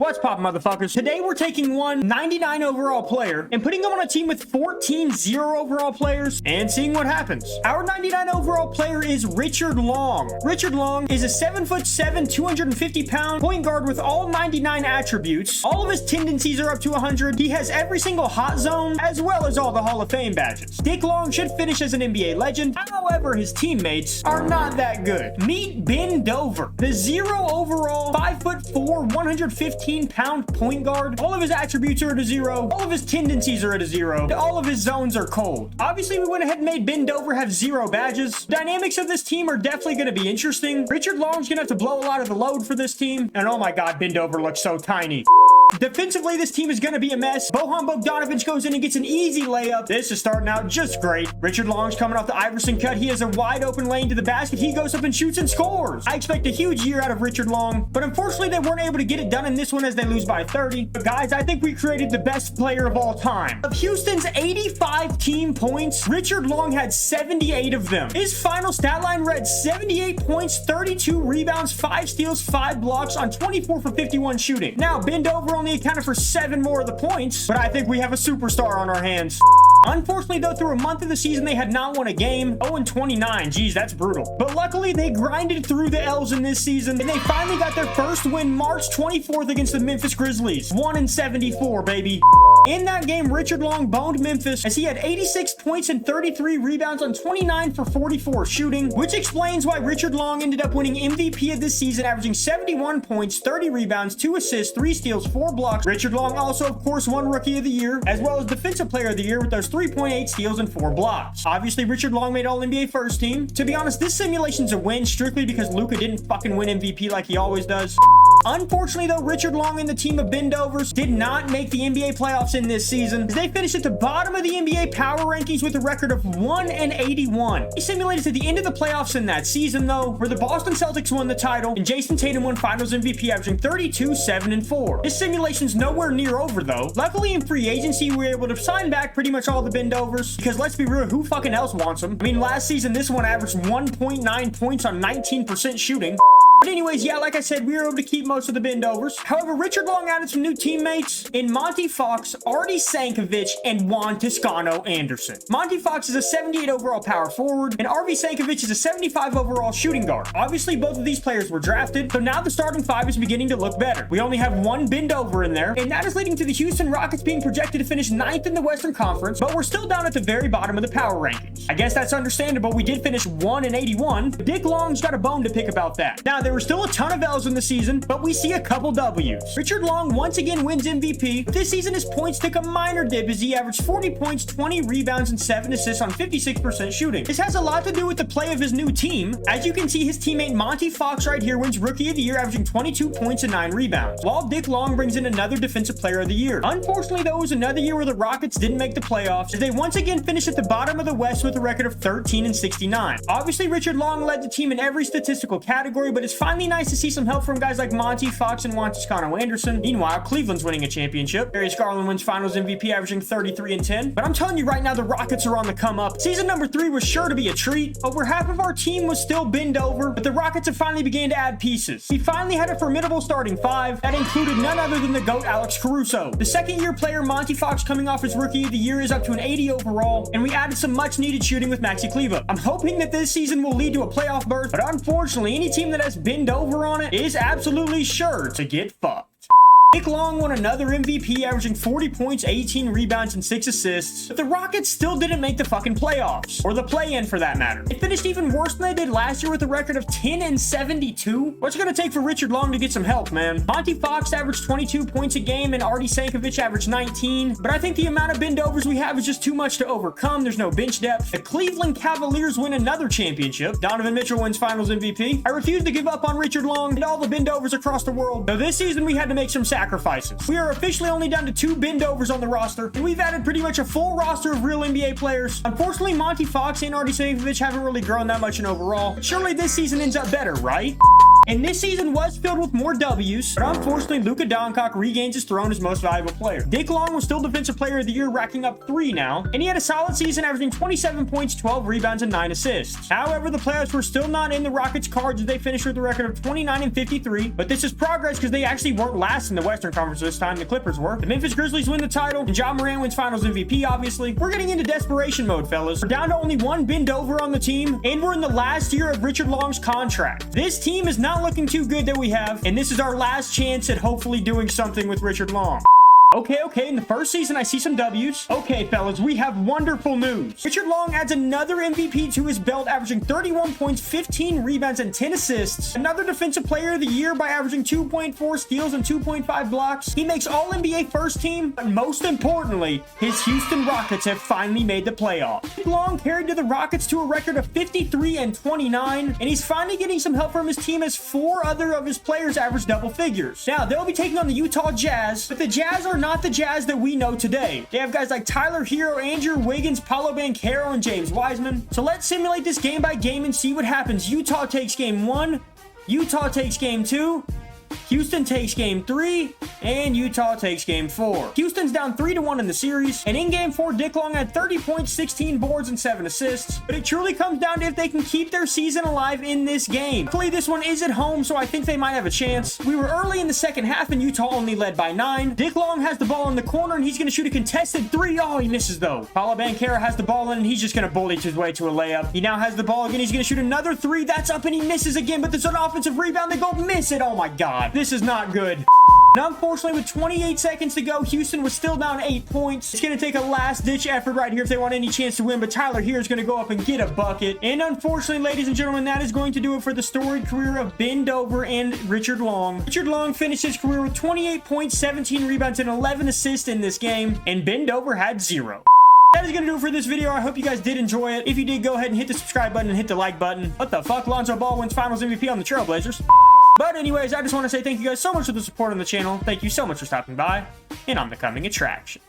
What's poppin', motherfuckers? Today we're taking one 99 overall player and putting him on a team with 14 0 overall players and seeing what happens. Our 99 overall player is Richard Long. Richard Long is a 7'7", 250 pound point guard with all 99 attributes. All of his tendencies are up to 100. He has every single hot zone as well as all the Hall of Fame badges. Dick Long should finish as an NBA legend. However, his teammates are not that good. Meet Ben Dover, the 0 overall 5'4", 115 pound point guard. All of his attributes are at a 0. All of his tendencies are at a 0. All of his zones are cold. Obviously, we went ahead and made Ben Dover have 0 badges. Dynamics of this team are definitely going to be interesting. Richard Long's going to have to blow a lot of the load for this team. And oh my god, Ben Dover looks so tiny. Defensively, this team is going to be a mess. Bojan Bogdanovic goes in and gets an easy layup. This is starting out just great. Richard Long's coming off the Iverson cut. He has a wide open lane to the basket. He goes up and shoots and scores. I expect a huge year out of Richard Long, but unfortunately, they weren't able to get it done in this one as they lose by 30. But guys, I think we created the best player of all time. Of Houston's 85 team points, Richard Long had 78 of them. His final stat line read 78 points, 32 rebounds, 5 steals, 5 blocks on 24 for 51 shooting. Now, Ben Dover only accounted for 7 more of the points, but I think we have a superstar on our hands. Unfortunately, though, through a month of the season, they had not won a game. 0-29. Geez, that's brutal. But luckily, they grinded through the L's in this season, and they finally got their first win March 24th against the Memphis Grizzlies. 1-74, baby. In that game, Richard Long boned Memphis as he had 86 points and 33 rebounds on 29 for 44 shooting, which explains why Richard Long ended up winning MVP of this season, averaging 71 points, 30 rebounds, 2 assists, 3 steals, 4 blocks. Richard Long also, of course, won Rookie of the Year, as well as Defensive Player of the Year with those 3.8 steals and 4 blocks. Obviously, Richard Long made All-NBA first team. To be honest, this simulation's a win strictly because Luka didn't fucking win MVP like he always does. Unfortunately, though, Richard Long and the team of Ben Dovers did not make the NBA playoffs in this season, as they finished at the bottom of the NBA power rankings with a record of 1-81. They simulated to the end of the playoffs in that season, though, where the Boston Celtics won the title and Jason Tatum won Finals MVP, averaging 32, 7, and 4. This simulation's nowhere near over, though. Luckily, in free agency, we were able to sign back pretty much all the Ben Dovers, because let's be real, who fucking else wants them? I mean, last season, this one averaged 1.9 points on 19% shooting. But anyways, yeah, like I said, we were able to keep most of the Ben Dovers. However, Richard Long added some new teammates in Monty Fox, Artie Sankovic, and Juan Toscano Anderson. Monty Fox is a 78 overall power forward, and RV Sankovic is a 75 overall shooting guard. Obviously, both of these players were drafted, so now the starting 5 is beginning to look better. We only have one Ben Dover in there, and that is leading to the Houston Rockets being projected to finish 9th in the Western Conference, but we're still down at the very bottom of the power rankings. I guess that's understandable. We did finish 1-81, but Dick Long's got a bone to pick about that. Now, there were still a ton of L's in the season, but we see a couple W's. Richard Long once again wins MVP, but this season his points took a minor dip as he averaged 40 points, 20 rebounds, and 7 assists on 56% shooting. This has a lot to do with the play of his new team. As you can see, his teammate Monty Fox right here wins Rookie of the Year, averaging 22 points and 9 rebounds, while Dick Long brings in another Defensive Player of the Year. Unfortunately, though, it was another year where the Rockets didn't make the playoffs, as they once again finished at the bottom of the West with a record of 13-69. Obviously, Richard Long led the team in every statistical category, but it's finally nice to see some help from guys like Monty Fox and Juan Toscano Anderson. Meanwhile, Cleveland's winning a championship. Darius Garland wins Finals MVP, averaging 33 and 10. But I'm telling you right now, the Rockets are on the come up. Season number 3 was sure to be a treat. Over half of our team was still bent over, but the Rockets have finally began to add pieces. We finally had a formidable starting 5 that included none other than the GOAT Alex Caruso. The second-year player Monty Fox, coming off his Rookie of the Year, is up to an 80 overall, and we added some much-needed shooting with Maxi Kleber. I'm hoping that this season will lead to a playoff berth, but unfortunately, any team that has bent over on it is absolutely sure to get fucked. Dick Long won another MVP, averaging 40 points, 18 rebounds, and 6 assists, but the Rockets still didn't make the fucking playoffs, or the play-in for that matter. They finished even worse than they did last year with a record of 10-72. What's it gonna take for Richard Long to get some help, man? Monty Fox averaged 22 points a game, and Artie Sankovic averaged 19, but I think the amount of Ben Dovers we have is just too much to overcome. There's no bench depth. The Cleveland Cavaliers win another championship. Donovan Mitchell wins Finals MVP. I refuse to give up on Richard Long and all the Ben Dovers across the world, so this season we had to make some sacrifices. We are officially only down to 2 Ben Dovers on the roster, and we've added pretty much a full roster of real NBA players. Unfortunately, Monty Fox and Artie Sankovic haven't really grown that much in overall, but surely this season ends up better, right? And this season was filled with more W's, but unfortunately, Luka regains his throne as most valuable player. Dick Long was still Defensive Player of the Year, racking up 3 now, and he had a solid season averaging 27 points, 12 rebounds, and 9 assists. However, the playoffs were still not in the Rockets' cards as they finished with a record of 29 and 53, but this is progress because they actually weren't last in the Western Conference this time. The Clippers were. The Memphis Grizzlies win the title, and Ja Morant wins Finals MVP, obviously. We're getting into desperation mode, fellas. We're down to only one bend over on the team, and we're in the last year of Richard Long's contract. This team is not looking too good that we have, and this is our last chance at hopefully doing something with Richard Long. Okay, in the first season, I see some W's. Okay, fellas, we have wonderful news. Richard Long adds another MVP to his belt, averaging 31 points, 15 rebounds, and 10 assists. Another Defensive Player of the Year by averaging 2.4 steals and 2.5 blocks. He makes All-NBA first team, but most importantly, his Houston Rockets have finally made the playoffs. Long carried to the Rockets to a record of 53 and 29, and he's finally getting some help from his team as 4 other of his players average double figures. Now, they'll be taking on the Utah Jazz, but the Jazz are not the Jazz that we know today. They have guys like Tyler Hero, Andrew Wiggins, Paolo Banchero, and James Wiseman. So let's simulate this game by game and see what happens. Utah takes game 1. Utah takes game 2. Houston takes game 3, and Utah takes game 4. Houston's down 3-1 in the series, and in game 4, Dick Long had 30 points, 16 boards, and 7 assists. But it truly comes down to if they can keep their season alive in this game. Luckily, this one is at home, so I think they might have a chance. We were early in the second half, and Utah only led by 9. Dick Long has the ball in the corner, and he's going to shoot a contested 3. Oh, he misses, though. Paolo Banchero has the ball in, and he's just going to bully his way to a layup. He now has the ball again. He's going to shoot another 3. That's up, and he misses again, but there's an offensive rebound. They go miss it. Oh, my God. This is not good. Now, unfortunately, with 28 seconds to go, Houston was still down 8 points. It's going to take a last-ditch effort right here if they want any chance to win, but Tyler here is going to go up and get a bucket. And unfortunately, ladies and gentlemen, that is going to do it for the storied career of Bendover and Richard Long. Richard Long finished his career with 28 points, 17 rebounds, and 11 assists in this game, and Bendover had 0. That is going to do it for this video. I hope you guys did enjoy it. If you did, go ahead and hit the subscribe button and hit the like button. What the fuck? Lonzo Ball wins Finals MVP on the Trailblazers. But anyways, I just want to say thank you guys so much for the support on the channel. Thank you so much for stopping by, and I'm the coming attraction.